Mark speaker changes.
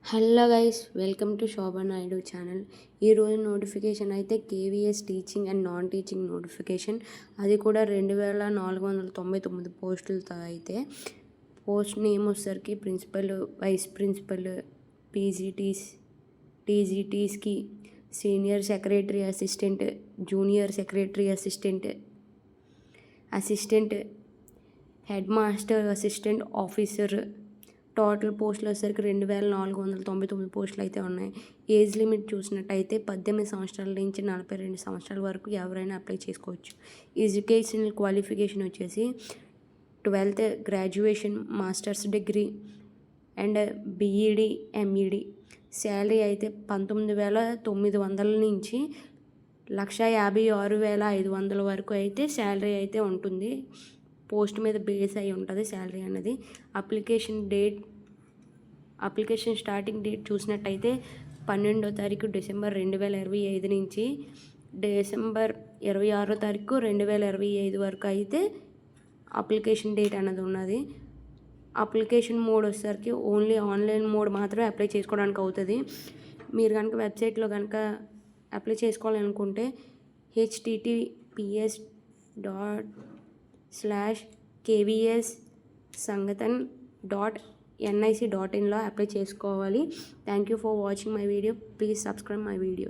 Speaker 1: Hello guys, welcome to Shobha Naidu channel. ఈరోజు notification అయితే KVS teaching and non teaching notification, అది కూడా 2499 పోస్టులతో. అయితే పోస్ట్ నేమ్ వచ్చేసరికి ప్రిన్సిపల్, వైస్ ప్రిన్సిపల్, టీజీటీస్కి senior secretary assistant, junior secretary assistant, head master assistant officer. Total పోస్టులు వచ్చేసరికి 2499 పోస్టులు అయితే ఉన్నాయి. ఏజ్ లిమిట్ చూసినట్టయితే 18 సంవత్సరాల నుంచి 42 సంవత్సరాల వరకు ఎవరైనా అప్లై చేసుకోవచ్చు. ఎడ్యుకేషనల్ క్వాలిఫికేషన్ వచ్చేసి 12th graduation, masters degree and BEd, MEd. Salary అయితే 19,900 నుంచి 1,56,500 వరకు అయితే శాలరీ అయితే ఉంటుంది. పోస్ట్ మీద బేస్ అయి ఉంటుంది శాలరీ అనేది. అప్లికేషన్ స్టార్టింగ్ డేట్ చూసినట్టయితే 12వ తారీఖు డిసెంబర్ 2025 నుంచి డిసెంబర్ 26వ తారీఖు 2025 వరకు అయితే అప్లికేషన్ డేట్ అనేది ఉన్నది. అప్లికేషన్ మోడ్ వచ్చేసరికి ఓన్లీ ఆన్లైన్ మోడ్ మాత్రమే అప్లై చేసుకోవడానికి అవుతుంది. మీరు కనుక వెబ్సైట్లో కనుక అప్లై చేసుకోవాలనుకుంటే https://kvssangathan.nic.in అప్లై చేసుకోవాలి. Thank you for watching my video. Please subscribe my video.